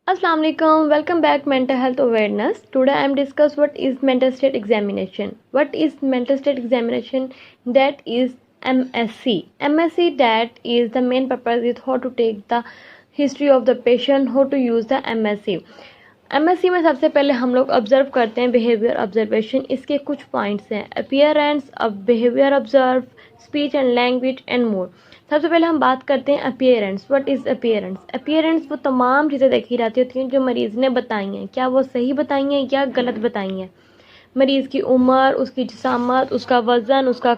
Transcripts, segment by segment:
Assalamu alaikum. Welcome back mental health awareness. Today I am discuss what is mental state examination. What is mental state examination? That is MSC. MSC that is the main purpose is how to take the history of the patient, how to use the MSC. MSC में सबसे पहले हम लोग observe करते हैं behaviour observation. इसके कुछ points हैं: appearance, behaviour observe, speech and language and more. सबसे पहले हम बात करते हैं appearance. What is appearance? Appearance वो तमाम चीज़ें देखी जाती होती हैं जो मरीज़ ने बताई हैं. क्या वो सही बताई हैं या गलत बताई हैं? मरीज़ की उम्र, उसकी जिसामत, उसका वज़न, उसका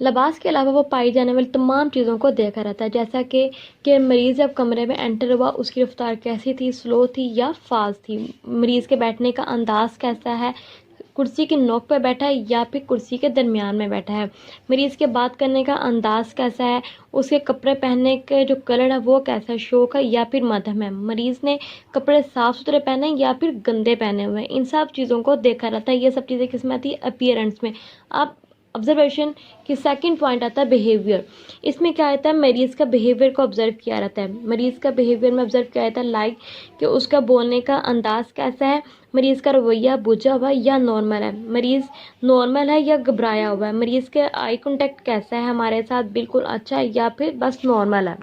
लिबास के अलावा वो पाई जाने वाली तमाम चीज़ों को देखा रहता है, जैसा कि मरीज़ जब कमरे में एंटर हुआ उसकी रफ्तार कैसी थी, स्लो थी या फास्ट थी, मरीज़ के बैठने का अंदाज़ कैसा है, कुर्सी की नोक पर बैठा है या फिर कुर्सी के दरमियान में बैठा है, मरीज़ के बात करने का अंदाज़ कैसा है, उसके कपड़े पहनने के जो कलर है वो कैसा है, शौक है या फिर मध्यम है, मरीज़ ने कपड़े साफ़ सुथरे पहने या फिर गंदे पहने हुए हैं. इन सब चीज़ों को देखा रहता है. ये सब चीज़ें किस में आती है? अपीयरेंस में. आप ऑब्जर्वेशन की सेकंड पॉइंट आता है बिहेवियर. इसमें क्या आता है? मरीज़ का बिहेवियर को ऑब्जर्व किया रहता है. मरीज़ का बिहेवियर में ऑब्जर्व किया जाता है लाइक कि उसका बोलने का अंदाज़ कैसा है, मरीज़ का रवैया बुझा हुआ है या नॉर्मल है, मरीज़ नॉर्मल है या घबराया हुआ है, मरीज़ के आई कांटेक्ट कैसा है हमारे साथ, बिल्कुल अच्छा है या फिर बस नॉर्मल है.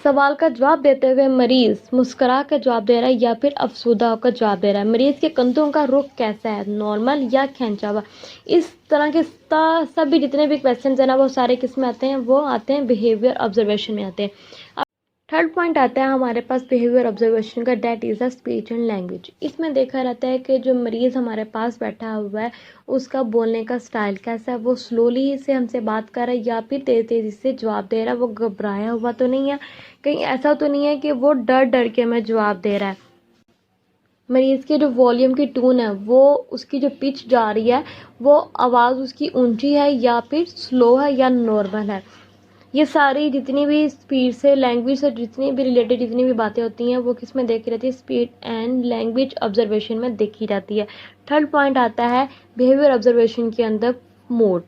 सवाल का जवाब देते हुए मरीज़ मुस्करा कर जवाब दे रहा है या फिर अफसुदा होकर जवाब दे रहा है, मरीज़ के कंधों का रुख कैसा है, नॉर्मल या खींचा हुआ. इस तरह के सभी जितने भी क्वेश्चन हैं ना वो सारे किस में आते हैं? वो आते हैं बिहेवियर ऑब्जर्वेशन में आते हैं. थर्ड पॉइंट आता है हमारे पास बिहेवियर ऑब्जर्वेशन का, that is the speech and language. इसमें देखा रहता है कि जो मरीज़ हमारे पास बैठा हुआ है उसका बोलने का स्टाइल कैसा है, वो स्लोली से हमसे बात कर रहा है या फिर तेज़ी से जवाब दे रहा है, वो घबराया हुआ तो नहीं है, कहीं ऐसा तो नहीं है कि वो डर डर के हमें जवाब दे रहा है. मरीज़ के जो वॉल्यूम की टून है, वो उसकी जो पिच जा रही है, वो आवाज़ उसकी ऊंची है या फिर स्लो है या नॉर्मल है. ये सारी जितनी भी स्पीड से, लैंग्वेज से जितनी भी रिलेटेड जितनी भी बातें होती हैं वो किस में देखी रहती है? स्पीड एंड लैंग्वेज ऑब्जर्वेशन में देखी जाती है. थर्ड पॉइंट आता है बिहेवियर ऑब्जर्वेशन के अंदर मूड.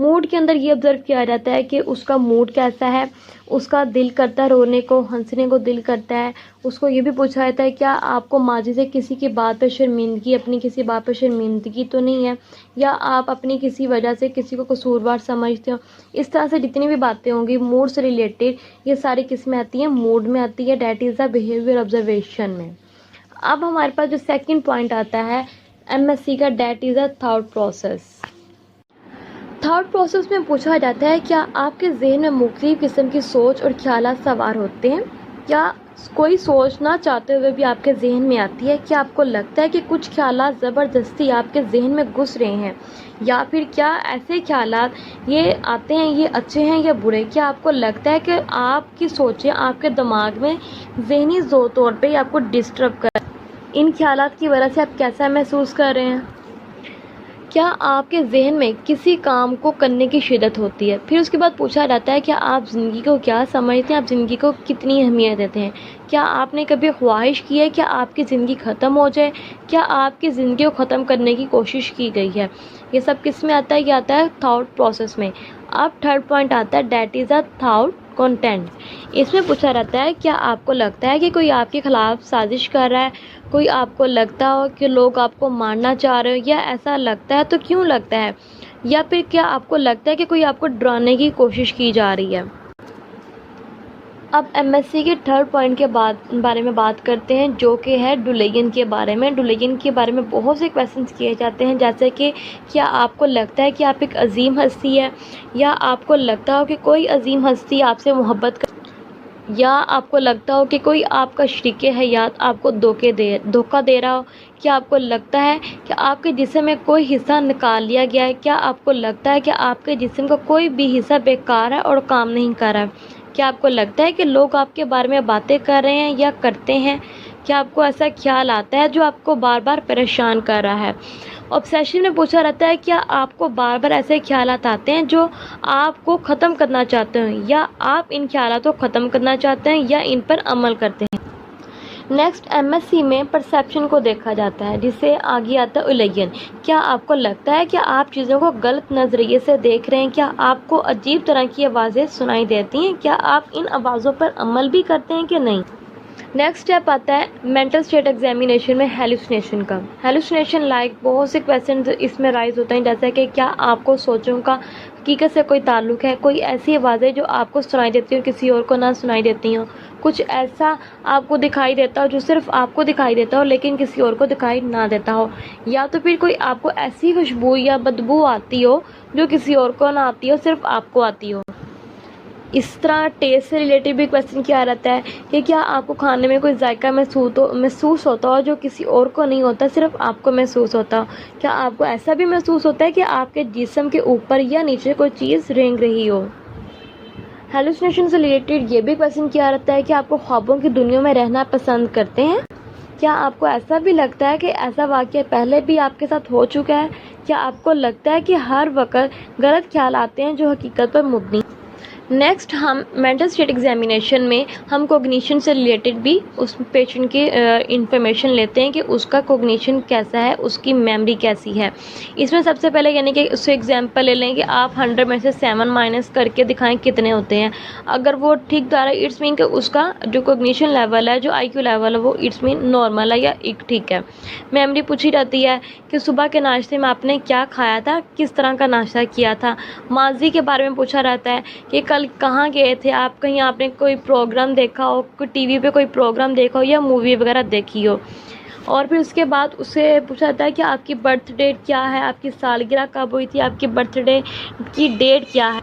मूड के अंदर ये ऑब्जर्व किया जाता है कि उसका मूड कैसा है, उसका दिल करता है रोने को, हंसने को दिल करता है. उसको ये भी पूछा जाता है क्या आपको माजी से किसी की बात पर शर्मिंदगी, अपनी किसी बात पर शर्मिंदगी तो नहीं है, या आप अपनी किसी वजह से किसी को कसूरवार समझते हो. इस तरह से जितनी भी बातें होंगी मूड से रिलेटेड, ये सारी किस में आती हैं? मूड में आती है. That is the behaviour observation में. अब हमारे पास जो सेकेंड पॉइंट आता है MSC का, that is the thought process. Thought process में पूछा जाता है क्या आपके जहन में मुख्तलिफ किस्म की सोच और ख्यालात सवार होते हैं, या कोई सोचना चाहते हुए भी आपके जहन में आती है. क्या आपको लगता है कि कुछ ख्यालात ज़बरदस्ती आपके जहन में घुस रहे हैं, या फिर क्या ऐसे ख्यालात ये आते हैं ये अच्छे हैं या बुरे. क्या आपको लगता है कि आपकी सोचें आपके दिमाग में जहनी तौर पर आपको डिस्टर्ब कर, इन ख्यालात की वजह से आप कैसा महसूस कर रहे हैं. क्या आपके जहन में किसी काम को करने की शिद्दत होती है. फिर उसके बाद पूछा जाता है क्या आप ज़िंदगी को क्या समझते हैं, आप ज़िंदगी को कितनी अहमियत देते हैं. क्या आपने कभी ख्वाहिश की है कि आपकी ज़िंदगी ख़त्म हो जाए, क्या आपकी ज़िंदगी को ख़त्म करने की कोशिश की गई है. ये सब किस में आता है? ये आता है थाउट प्रोसेस में. अब थर्ड पॉइंट आता है that is a thought content. इसमें पूछा रहता है क्या आपको लगता है कि कोई आपके ख़िलाफ़ साजिश कर रहा है, कोई आपको लगता हो कि लोग आपको मारना चाह रहे हो, या ऐसा लगता है तो क्यों लगता है, या फिर क्या आपको लगता है कि कोई आपको डराने की कोशिश की जा रही है. अब MSC के थर्ड पॉइंट के बारे में बात करते हैं जो कि है डुलेगन के बारे में. डुलेगन के बारे में बहुत से क्वेश्चंस किए जाते हैं, जैसे कि क्या आपको लगता है कि आप एक अजीम हस्ती है, या आपको लगता हो कि कोई अजीम हस्ती आपसे मोहब्बत कर, या आपको लगता हो कि कोई आपका शरीके हयात आपको धोखा दे रहा हो. क्या आपको लगता है कि आपके जिस्म में कोई हिस्सा निकाल लिया गया है. क्या आपको लगता है कि आपके जिस्म का कोई भी हिस्सा बेकार है और काम नहीं कर रहा है. क्या आपको लगता है कि लोग आपके बारे में बातें कर रहे हैं या करते हैं. क्या आपको ऐसा ख्याल आता है जो आपको बार बार परेशान कर रहा है. ऑब्सेशन में पूछा रहता है क्या आपको बार बार ऐसे ख्यालात आते हैं जो आपको ख़त्म करना चाहते हैं, या आप इन ख्यालातों को ख़त्म करना चाहते हैं या इन पर अमल करते हैं. नेक्स्ट MSC में परसेप्शन को देखा जाता है, जिससे आगे आता है उलयन. क्या आपको लगता है कि आप चीज़ों को गलत नज़रिए से देख रहे हैं. क्या आपको अजीब तरह की आवाज़ें सुनाई देती हैं. क्या आप इन आवाज़ों पर अमल भी करते हैं कि नहीं. نیکسٹ اسٹیپ آتا ہے مینٹل اسٹیٹ ایگزامینیشن میں ہیلوسینیشن کا. ہیلوسینیشن لائک بہت سے کویشچنز اس میں رائز ہوتے ہیں، جیسا کہ کیا آپ کو سوچوں کا حقیقت سے کوئی تعلق ہے، کوئی ایسی آوازیں جو آپ کو سنائی دیتی ہوں کسی اور کو نہ سنائی دیتی ہوں، کچھ ایسا آپ کو دکھائی دیتا ہو جو صرف آپ کو دکھائی دیتا ہو لیکن کسی اور کو دکھائی نہ دیتا ہو، یا تو پھر کوئی آپ کو ایسی خوشبو یا بدبو آتی ہو جو کسی اور کو نہ آتی ہو، صرف آپ کو آتی ہو. اس طرح ٹیسٹ سے ریلیٹڈ بھی کویشچن کیا رہتا ہے کہ کیا آپ کو کھانے میں کوئی ذائقہ محسوس ہوتا ہو جو کسی اور کو نہیں ہوتا، صرف آپ کو محسوس ہوتا ہو. کیا آپ کو ایسا بھی محسوس ہوتا ہے کہ آپ کے جسم کے اوپر یا نیچے کوئی چیز رینگ رہی ہو. ہیلوسینیشن سے ریلیٹڈ یہ بھی کویشچن کیا رہتا ہے کہ آپ کو خوابوں کی دنیا میں رہنا پسند کرتے ہیں. کیا آپ کو ایسا بھی لگتا ہے کہ ایسا واقعہ پہلے بھی آپ کے ساتھ ہو چکا ہے. کیا آپ کو لگتا ہے کہ ہر وقت غلط خیال آتے ہیں جو حقیقت پر مبنی. نیکسٹ ہم مینٹل اسٹیٹ ایگزامینیشن میں ہم کوگنیشن سے ریلیٹڈ بھی اس پیشنٹ کی انفارمیشن لیتے ہیں کہ اس کا کوگنیشن کیسا ہے، اس کی میموری کیسی ہے. اس میں سب سے پہلے یعنی کہ اس سے ایگزامپل لے لیں کہ آپ 100 میں سے 7 مائنس کر کے دکھائیں کتنے ہوتے ہیں. اگر وہ ٹھیک دار ہے اٹس مین کہ اس کا جو کوگنیشن لیول ہے، جو آئی کیو لیول ہے، وہ اٹس مین نارمل ہے یا ایک ٹھیک ہے. میموری پوچھی جاتی ہے کہ صبح کے ناشتے میں آپ نے کیا کھایا تھا، کس طرح کا ناشتہ کیا تھا. ماضی کے بارے میں پوچھا رہتا ہے کہ کل کہاں گئے تھے آپ، کہیں آپ نے کوئی پروگرام دیکھا ہو، کوئی ٹی وی پہ کوئی پروگرام دیکھا ہو یا مووی وغیرہ دیکھی ہو. اور پھر اس کے بعد اسے پوچھا جاتا ہے کہ آپ کی برتھ ڈیٹ کیا ہے، آپ کی سالگرہ کب ہوئی تھی، آپ کی برتھ ڈے کی ڈیٹ کیا ہے.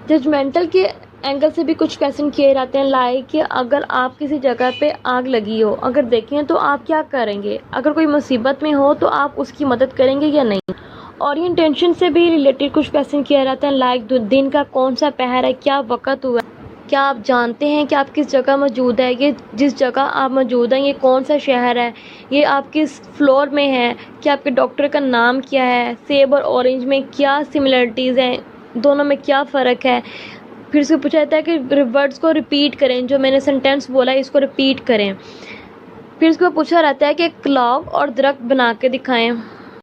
ججمنٹل کے اینگل سے بھی کچھ کویشچن کیے جاتے ہیں لائک کہ اگر آپ کسی جگہ پہ آگ لگی ہو، اگر دیکھیں تو آپ کیا کریں گے. اگر کوئی مصیبت میں ہو تو آپ اس کی مدد کریں گے یا نہیں. اورینٹیشن سے بھی ریلیٹڈ کچھ کویشچن کیا جاتا ہے لائک دن کا کون سا پہر ہے، کیا وقت ہوا ہے، کیا آپ جانتے ہیں کہ آپ کس جگہ موجود ہے، یہ جس جگہ آپ موجود ہیں یہ کون سا شہر ہے، یہ آپ کس فلور میں ہے، کیا آپ کے ڈاکٹر کا نام کیا ہے، سیب اور اورنج میں کیا سملرٹیز ہیں، دونوں میں کیا فرق ہے. پھر سے پوچھا جاتا ہے کہ ورڈز کو ریپیٹ کریں، جو میں نے سینٹینس بولا ہے اس کو ریپیٹ کریں. پھر اس کو پوچھا رہتا ہے کہ کلاؤ اور درخت بنا کے دکھائیں.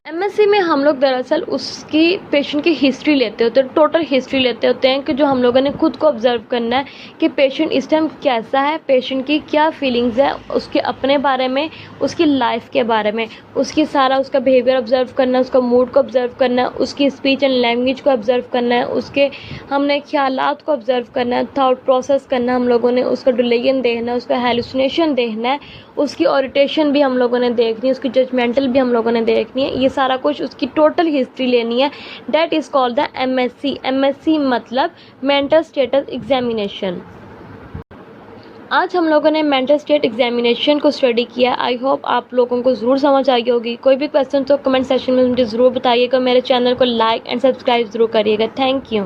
ایم ایس سی میں ہم لوگ دراصل اس کی پیشنٹ کی ہسٹری لیتے ہوتے ہیں، ٹوٹل ہسٹری لیتے ہوتے ہیں کہ جو ہم لوگوں نے خود کو آبزرو کرنا ہے کہ پیشنٹ اس ٹائم کیسا ہے، پیشنٹ کی کیا فیلنگز ہے، اس کے اپنے بارے میں، اس کی لائف کے بارے میں، اس کی سارا اس کا بیہیویئر آبزرو کرنا ہے، اس کا موڈ کو آبزرو کرنا ہے، اس کی اسپیچ اینڈ لینگویج کو آبزرو کرنا ہے، اس کے ہم نے خیالات کو آبزرو کرنا ہے، تھاٹ پروسیس کرنا ہے، ہم لوگوں نے اس کا ڈیلیژن دیکھنا ہے، اس کا ہیلوسینیشن دیکھنا ہے، اس کی اوریٹیشن بھی ہم لوگوں نے دیکھنی ہے، اس کی ججمنٹل بھی ہم لوگوں نے دیکھنی ہے. یہ سارا کچھ اس کی ٹوٹل ہسٹری لینی ہے. That is called the M S C. M S C مطلب مینٹل اسٹیٹس ایگزامینیشن. آج ہم لوگوں نے مینٹل اسٹیٹ ایگزامینیشن کو اسٹڈی کیا. آئی ہوپ آپ لوگوں کو ضرور سمجھ آئی ہوگی. کوئی بھی کویشچن تو کمنٹ سیکشن میں مجھے ضرور بتائیے گا. میرے چینل کو لائک اینڈ سبسکرائب ضرور کریے گا. Thank you.